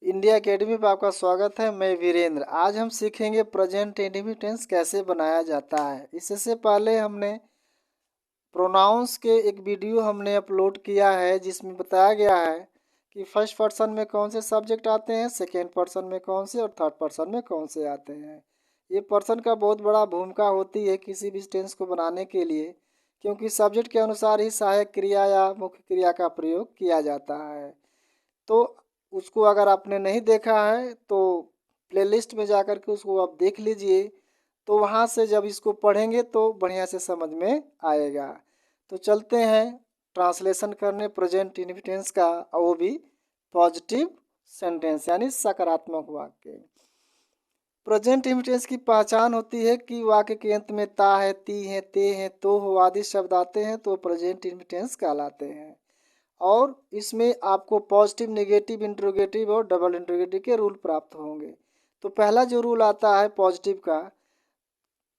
India academy पर आपका स्वागत है। मैं वीरेंद्र। आज हम सीखेंगे प्रेजेंट इंडेफिनिट टेंस कैसे बनाया जाता है। इससे पहले हमने प्रोनाउंस के एक वीडियो हमने अपलोड किया है जिसमें बताया गया है कि फर्स्ट पर्सन में कौन से सब्जेक्ट आते हैं, सेकेंड पर्सन में कौन से और थर्ड पर्सन में कौन से आते हैं। ये पर्सन का बहुत बड़ा भूमिका होती है किसी भी टेंस को बनाने के लिए, क्योंकि सब्जेक्ट के अनुसार ही सहायक क्रिया या मुख्य क्रिया का प्रयोग किया जाता है। तो उसको अगर आपने नहीं देखा है तो प्लेलिस्ट में जाकर के उसको आप देख लीजिए, तो वहाँ से जब इसको पढ़ेंगे तो बढ़िया से समझ में आएगा। तो चलते हैं ट्रांसलेशन करने प्रेजेंट इंडेफिनिट टेंस का, और वो भी पॉजिटिव सेंटेंस यानी सकारात्मक वाक्य। प्रेजेंट इंडेफिनिट टेंस की पहचान होती है कि वाक्य के अंत में ता है, ती है, ते है, तो हो आदि शब्द आते हैं तो प्रेजेंट इंडेफिनिट टेंस कहलाते हैं। और इसमें आपको पॉजिटिव, नेगेटिव, इंट्रोगेटिव और डबल इंट्रोगेटिव के रूल प्राप्त होंगे। तो पहला जो रूल आता है पॉजिटिव का,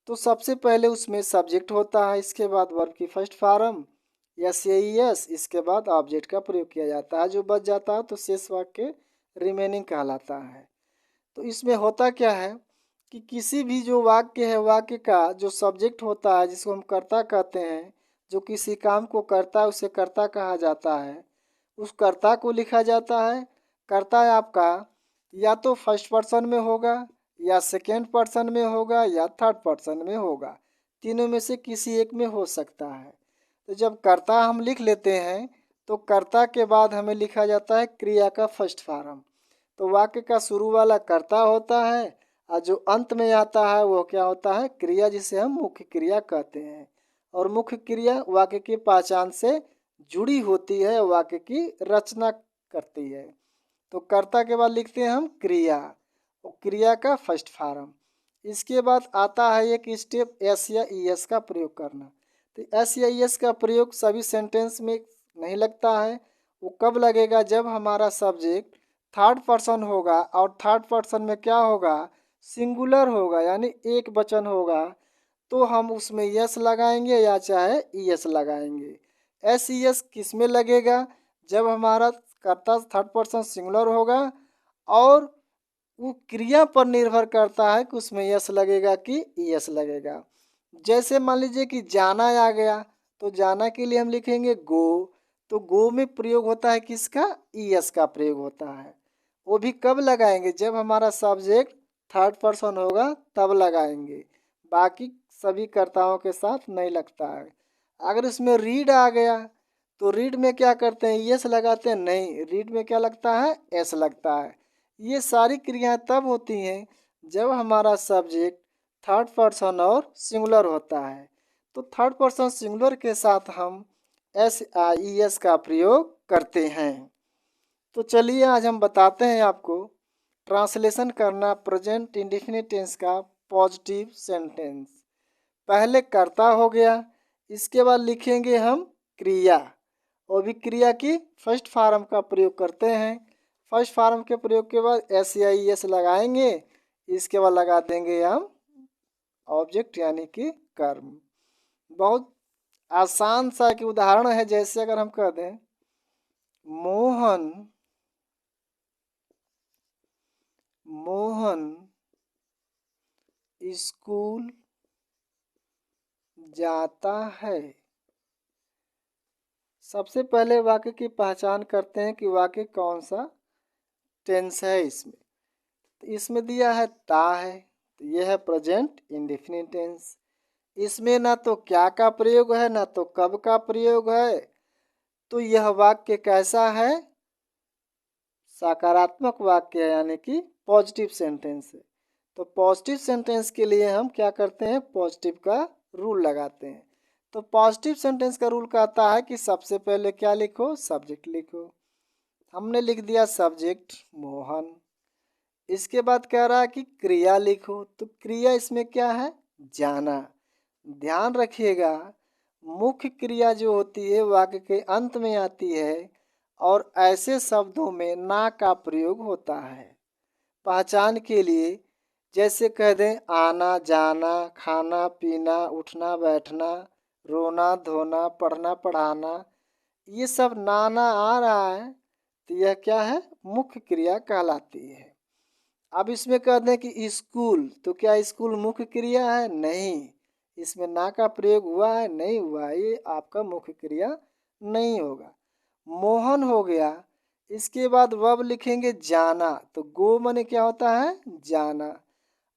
तो सबसे पहले उसमें सब्जेक्ट होता है, इसके बाद वर्ब की फर्स्ट फॉर्म यस या यस, इसके बाद ऑब्जेक्ट का प्रयोग किया जाता है। जो बच जाता है तो शेष वाक्य रिमेनिंग कहलाता है। तो इसमें होता क्या है कि किसी भी जो वाक्य है, वाक्य का जो सब्जेक्ट होता है जिसको हम कर्ता कहते हैं, जो किसी काम को करता है उसे कर्ता कहा जाता है। उस कर्ता को लिखा जाता है। कर्ता आपका या तो फर्स्ट पर्सन में होगा, या सेकेंड पर्सन में होगा, या थर्ड पर्सन में होगा। तीनों में से किसी एक में हो सकता है। तो जब कर्ता हम लिख लेते हैं तो कर्ता के बाद हमें लिखा जाता है क्रिया का फर्स्ट फॉर्म। तो वाक्य का शुरू वाला कर्ता होता है और जो अंत में आता है वो क्या होता है, क्रिया, जिसे हम मुख्य क्रिया कहते हैं। और मुख्य क्रिया वाक्य की पहचान से जुड़ी होती है, वाक्य की रचना करती है। तो कर्ता के बाद लिखते हैं हम क्रिया, और क्रिया का फर्स्ट फॉर्म। इसके बाद आता है एक स्टेप एस या ई एस का प्रयोग करना। तो एस या ई एस का प्रयोग सभी सेंटेंस में नहीं लगता है। वो कब लगेगा, जब हमारा सब्जेक्ट थर्ड पर्सन होगा, और थर्ड पर्सन में क्या होगा, सिंगुलर होगा यानी एक वचन होगा, तो हम उसमें यस लगाएंगे या चाहे ई एस लगाएंगे। एस ई एस किस में लगेगा, जब हमारा कर्ता थर्ड पर्सन सिंगुलर होगा और वो क्रिया पर निर्भर करता है कि उसमें यस लगेगा कि ई एस लगेगा। जैसे मान लीजिए कि जाना आ गया, तो जाना के लिए हम लिखेंगे गो। तो गो में प्रयोग होता है किसका, ई एस का प्रयोग होता है। वो भी कब लगाएंगे, जब हमारा सब्जेक्ट थर्ड पर्सन होगा तब लगाएंगे। बाकी सभी कर्ताओं के साथ नहीं लगता है। अगर इसमें रीड आ गया तो रीड में क्या करते हैं, यस लगाते हैं, नहीं, रीड में क्या लगता है, एस लगता है। ये सारी क्रियाएं तब होती हैं जब हमारा सब्जेक्ट थर्ड पर्सन और सिंगुलर होता है। तो थर्ड पर्सन सिंगुलर के साथ हम एस आई एस का प्रयोग करते हैं। तो चलिए आज हम बताते हैं आपको ट्रांसलेशन करना प्रेजेंट इंडेफिनिट टेंस का पॉजिटिव सेंटेंस। पहले कर्ता हो गया, इसके बाद लिखेंगे हम क्रिया, और भी क्रिया की फर्स्ट फॉर्म का प्रयोग करते हैं। फर्स्ट फॉर्म के प्रयोग के बाद एस या ई एस लगाएंगे, इसके बाद लगा देंगे हम ऑब्जेक्ट यानी कि कर्म। बहुत आसान सा एक उदाहरण है, जैसे अगर हम कह दें मोहन मोहन स्कूल जाता है। सबसे पहले वाक्य की पहचान करते हैं कि वाक्य कौन सा टेंस है। इसमें दिया है ता है, तो यह है प्रेजेंट इंडेफिनिट टेंस। इसमें ना तो क्या का प्रयोग है ना तो कब का प्रयोग है। तो यह वाक्य कैसा है, सकारात्मक वाक्य है यानी कि पॉजिटिव सेंटेंस है। तो पॉजिटिव सेंटेंस के लिए हम क्या करते हैं, पॉजिटिव का रूल लगाते हैं। तो पॉजिटिव सेंटेंस का रूल कहता है कि सबसे पहले क्या लिखो, सब्जेक्ट लिखो। हमने लिख दिया सब्जेक्ट मोहन। इसके बाद कह रहा है कि क्रिया लिखो, तो क्रिया इसमें क्या है, जाना। ध्यान रखिएगा, मुख्य क्रिया जो होती है वाक्य के अंत में आती है, और ऐसे शब्दों में ना का प्रयोग होता है। पहचान के लिए जैसे कह दें आना जाना, खाना पीना, उठना बैठना, रोना धोना, पढ़ना पढ़ाना, ये सब ना आ रहा है तो यह क्या है, मुख्य क्रिया कहलाती है। अब इसमें कहते हैं कि स्कूल, तो क्या स्कूल मुख्य क्रिया है? नहीं, इसमें ना का प्रयोग हुआ है? नहीं हुआ, ये आपका मुख्य क्रिया नहीं होगा। मोहन हो गया, इसके बाद वर्ब लिखेंगे जाना, तो गो माने क्या होता है, जाना।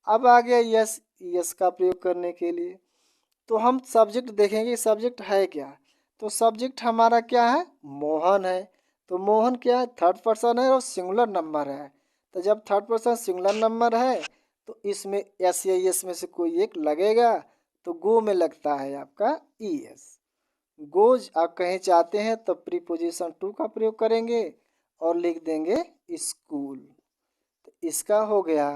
अब आ गया यस, यस का प्रयोग करने के लिए, तो हम सब्जेक्ट देखेंगे सब्जेक्ट है क्या। तो सब्जेक्ट हमारा क्या है, मोहन है। तो मोहन क्या है, थर्ड पर्सन है और सिंगुलर नंबर है। तो जब थर्ड पर्सन सिंगुलर नंबर है तो इसमें एस या एस में से कोई एक लगेगा, तो गो में लगता है आपका ई एस। गोज आप कहीं चाहते हैं तो प्रीपोजिशन टू का प्रयोग करेंगे और लिख देंगे स्कूल। तो इसका हो गया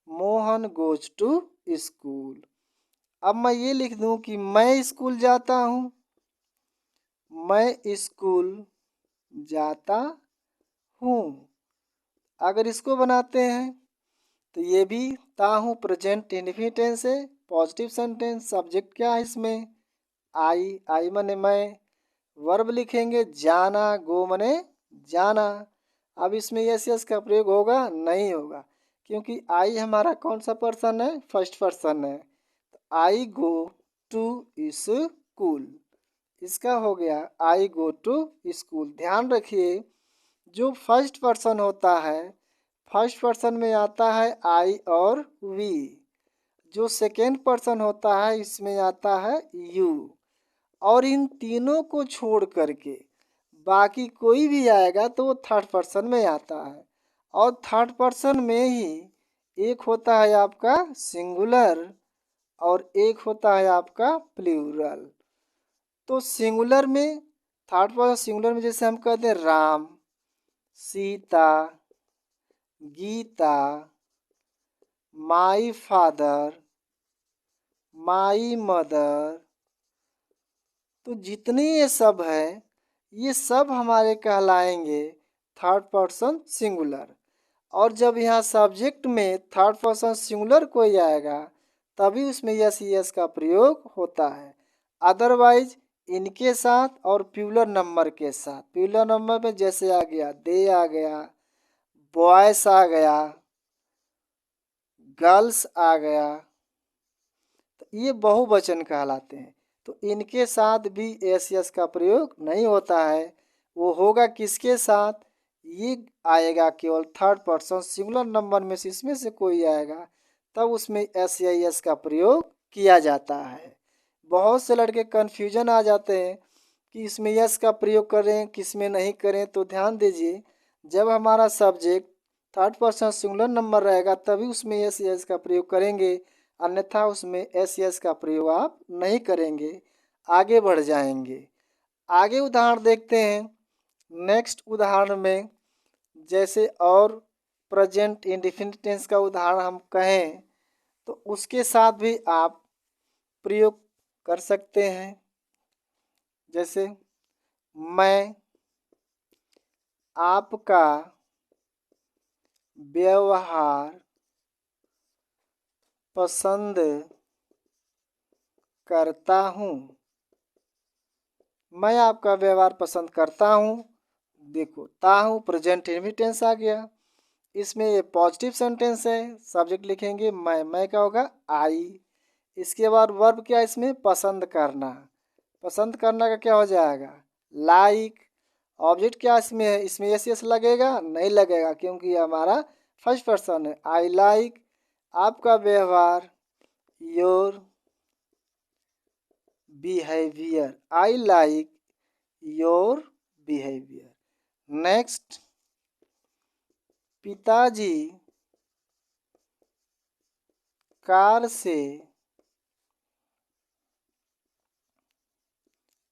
मोहन गोज टू स्कूल। अब मैं ये लिख दूं कि मैं स्कूल जाता हूँ, मैं स्कूल जाता हूँ। अगर इसको बनाते हैं तो ये भी ता हूँ प्रेजेंट इंडेफिनिट टेंस है, पॉजिटिव सेंटेंस। सब्जेक्ट क्या है इसमें, आई, आई मने मैं। वर्ब लिखेंगे जाना, गो मने जाना। अब इसमें यस यस का प्रयोग होगा? नहीं होगा, क्योंकि आई हमारा कौन सा पर्सन है, फर्स्ट पर्सन है। आई गो टू स्कूल, इसका हो गया आई गो टू स्कूल। ध्यान रखिए, जो फर्स्ट पर्सन होता है, फर्स्ट पर्सन में आता है आई और वी। जो सेकेंड पर्सन होता है इसमें आता है यू। और इन तीनों को छोड़ करके बाकी कोई भी आएगा तो वो थर्ड पर्सन में आता है। और थर्ड पर्सन में ही एक होता है आपका सिंगुलर और एक होता है आपका प्लूरल। तो सिंगुलर में, थर्ड पर्सन सिंगुलर में जैसे हम कहते हैं Ram, Sita, Gita, my father, my mother, तो जितने ये सब है ये सब हमारे कहलाएंगे थर्ड पर्सन सिंगुलर। और जब यहाँ सब्जेक्ट में थर्ड पर्सन सिंगुलर कोई आएगा तभी उसमें यस यस का प्रयोग होता है। अदरवाइज इनके साथ और प्यूलर नंबर के साथ, प्यूलर नंबर में जैसे आ गया दे आ गया, बॉयस आ गया, गर्ल्स आ गया, तो ये बहुवचन कहलाते हैं। तो इनके साथ भी एस यस का प्रयोग नहीं होता है। वो होगा किसके साथ, ये आएगा केवल थर्ड पर्सन सिंगुलर नंबर में से इसमें से कोई आएगा तब उसमें एस या एस का प्रयोग किया जाता है। बहुत से लड़के कन्फ्यूजन आ जाते हैं कि इसमें यस का प्रयोग करें किस में नहीं करें। तो ध्यान दीजिए, जब हमारा subject third person singular number रहेगा तभी उसमें एस यस का प्रयोग करेंगे, अन्यथा उसमें एस यस का प्रयोग आप नहीं करेंगे। आगे बढ़ जाएंगे, आगे उदाहरण देखते हैं। नेक्स्ट उदाहरण में जैसे और प्रेजेंट इंडेफिनिट टेंस का उदाहरण हम कहें तो उसके साथ भी आप प्रयोग कर सकते हैं। जैसे मैं आपका व्यवहार पसंद करता हूँ, मैं आपका व्यवहार पसंद करता हूँ। देखो ता हूँ प्रेजेंट इंडेफिनिट टेंस आ गया, इसमें ये पॉजिटिव सेंटेंस है। सब्जेक्ट लिखेंगे मैं क्या होगा आई। इसके बाद वर्ब क्या इसमें, पसंद करना, पसंद करना का क्या हो जाएगा लाइक। ऑब्जेक्ट क्या इसमें है, इसमें यस यस लगेगा, नहीं लगेगा क्योंकि ये हमारा फर्स्ट पर्सन है। आई लाइक आपका व्यवहार, your behaviour, I like your behaviour. Next, पिताजी कार से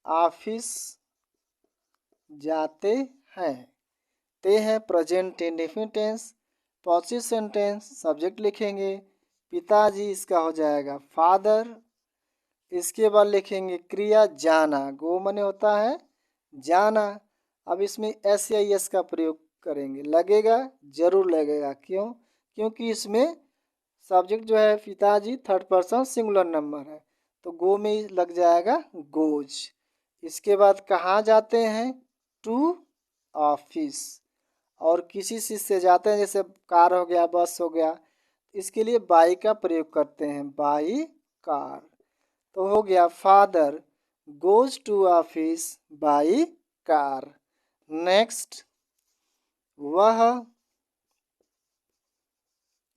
ऑफिस जाते हैं। ते हैं present indefinite tense, positive sentence. Subject लिखेंगे पिताजी, इसका हो जाएगा फादर। इसके बाद लिखेंगे क्रिया जाना, गो मने होता है जाना। अब इसमें एस या एस का प्रयोग करेंगे, लगेगा जरूर लगेगा। क्यों, क्योंकि इसमें सब्जेक्ट जो है पिताजी थर्ड पर्सन सिंगुलर नंबर है, तो गो में ही लग जाएगा गोज। इसके बाद कहाँ जाते हैं, टू ऑफिस। और किसी चीज़ से जाते हैं, जैसे कार हो गया, बस हो गया, इसके लिए बाई का प्रयोग करते हैं, बाई कार। तो हो गया father goes to office by car. Next, वह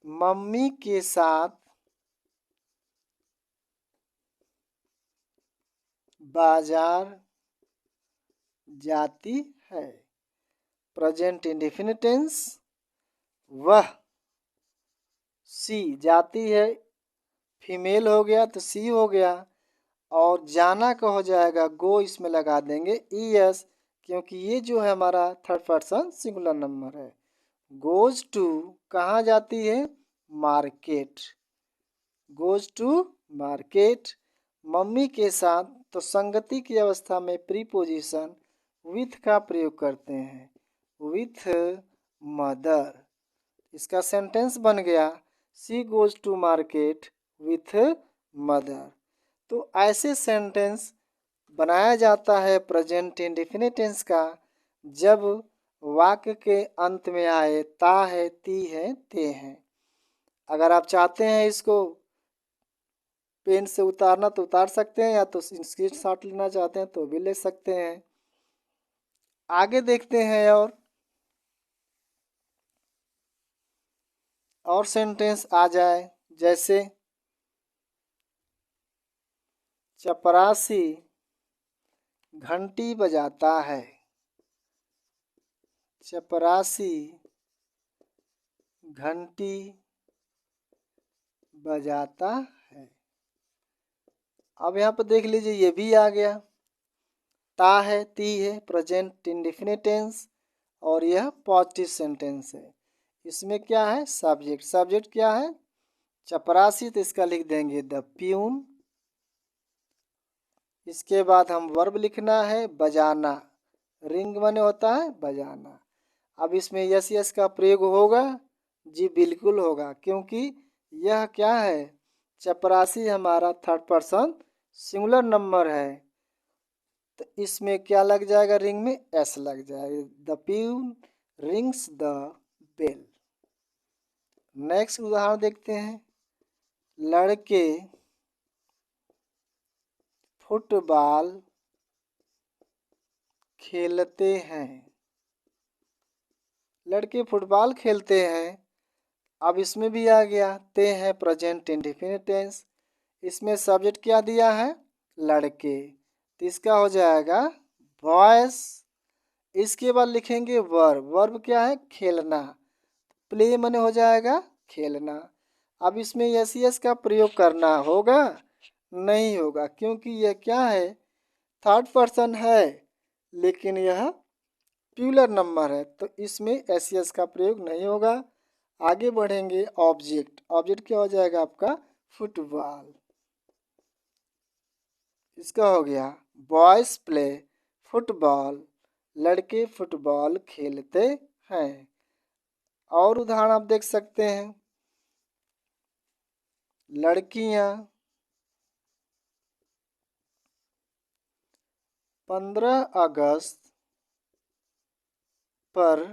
मम्मी के साथ बाजार जाती है। प्रेजेंट इंडेफिनिट टेंस, वह सी जाती है, फीमेल हो गया तो सी हो गया, और जाना का हो जाएगा गो, इसमें लगा देंगे ईएस, क्योंकि ये जो है हमारा थर्ड पर्सन सिंगुलर नंबर है। गोज टू कहाँ जाती है, market, goes to market. Mummy के साथ तो संगति की अवस्था में प्रीपोजिशन विथ का प्रयोग करते हैं, विथ मदर। इसका सेंटेंस बन गया she goes to market with mother. तो ऐसे सेंटेंस बनाया जाता है प्रेजेंट इंडेफिनिट टेंस का जब वाक्य के अंत में आए ता है, ती है, ते हैं। अगर आप चाहते हैं इसको पेन से उतारना तो उतार सकते हैं, या तो स्क्रीनशॉट लेना चाहते हैं तो भी ले सकते हैं। आगे देखते हैं और सेंटेंस आ जाए, जैसे चपरासी घंटी बजाता है, चपरासी घंटी बजाता है। अब यहाँ पर देख लीजिए ये भी आ गया, ता है, ती है, प्रेजेंट इंडेफिनिट टेंस, और यह पॉजिटिव सेंटेंस है। इसमें क्या है, सब्जेक्ट, सब्जेक्ट क्या है, चपरासी, तो इसका लिख देंगे द प्यून। इसके बाद हम वर्ब लिखना है बजाना, रिंग बने होता है बजाना। अब इसमें यस यस का प्रयोग होगा, जी बिल्कुल होगा, क्योंकि यह क्या है, चपरासी हमारा थर्ड पर्सन सिंगुलर नंबर है, तो इसमें क्या लग जाएगा, रिंग में एस लग जाएगा, the peon rings the bell. Next उदाहरण देखते हैं, लड़के फुटबॉल खेलते हैं, लड़के फुटबॉल खेलते हैं। अब इसमें भी आ गया ते है, प्रेजेंट इंडेफिनिट टेंस। इसमें सब्जेक्ट क्या दिया है, लड़के, तो इसका हो जाएगा बॉयज। इसके बाद लिखेंगे वर्ब, वर्ब क्या है, खेलना, प्ले मने हो जाएगा खेलना। अब इसमें यस यस का प्रयोग करना होगा, नहीं होगा, क्योंकि यह क्या है, थर्ड पर्सन है, लेकिन यह प्यूलर नंबर है, तो इसमें एस यस का प्रयोग नहीं होगा। आगे बढ़ेंगे, ऑब्जेक्ट, ऑब्जेक्ट क्या हो जाएगा आपका, फुटबॉल। इसका हो गया बॉयज प्ले फुटबॉल, लड़के फुटबॉल खेलते हैं। और उदाहरण आप देख सकते हैं, लड़कियां 15 अगस्त पर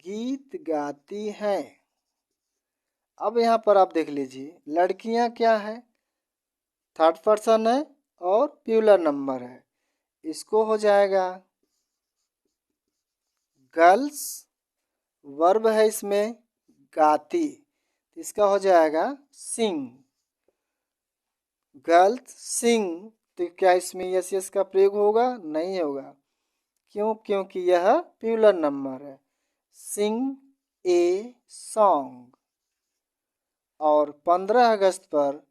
गीत गाती हैं। अब यहाँ पर आप देख लीजिए, लड़कियां क्या है, थर्ड पर्सन है और प्यूलर नंबर है, इसको हो जाएगा गर्ल्स, वर्ब है इसमें गाती, इसका हो जाएगा सिंग, गर्ल्स सिंग। तो क्या इसमें यस यस का प्रयोग होगा, नहीं होगा, क्यों, क्योंकि यह प्यूलर नंबर है, सिंग ए सॉन्ग। और 15 अगस्त पर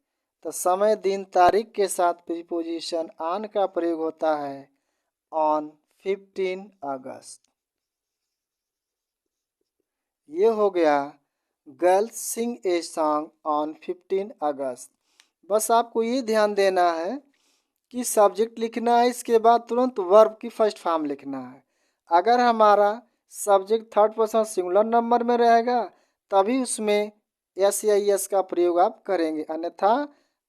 तो समय दिन तारीख के साथ प्रीपोजिशन ऑन का प्रयोग होता है, ऑन 15 अगस्त। ये हो गया girls sing a song on 15 August. बस आपको ये ध्यान देना है कि सब्जेक्ट लिखना है, इसके बाद तुरंत वर्ब की फर्स्ट फॉर्म लिखना है। अगर हमारा subject third person singular number में रहेगा तभी उसमें एस या एस का प्रयोग आप करेंगे, अन्यथा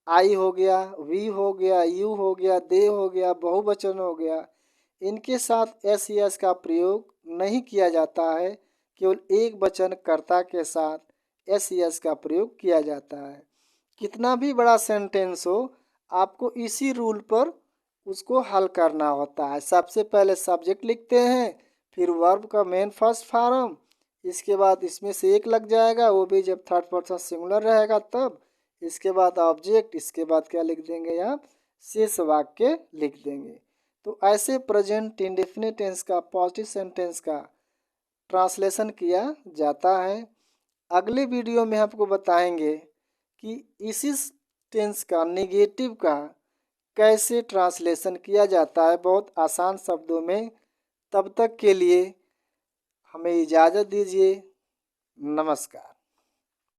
आई हो गया, वी हो गया, यू हो गया, दे हो गया, बहुवचन हो गया, इनके साथ एस यस का प्रयोग नहीं किया जाता है, केवल एक वचन कर्ता के साथ एस यस का प्रयोग किया जाता है। कितना भी बड़ा सेंटेंस हो, आपको इसी रूल पर उसको हल करना होता है। सबसे पहले सब्जेक्ट लिखते हैं, फिर वर्ब का मेन फर्स्ट फॉर्म, इसके बाद इसमें से एक लग जाएगा, वो भी जब थर्ड पर्सन सिंगुलर रहेगा तब। इसके बाद ऑब्जेक्ट, इसके बाद क्या लिख देंगे आप, शेष वाक्य लिख देंगे। तो ऐसे प्रेजेंट इंडेफिनिट टेंस का पॉजिटिव सेंटेंस का ट्रांसलेशन किया जाता है। अगले वीडियो में आपको बताएंगे कि इसी टेंस का नेगेटिव का कैसे ट्रांसलेशन किया जाता है, बहुत आसान शब्दों में। तब तक के लिए हमें इजाज़त दीजिए। नमस्कार।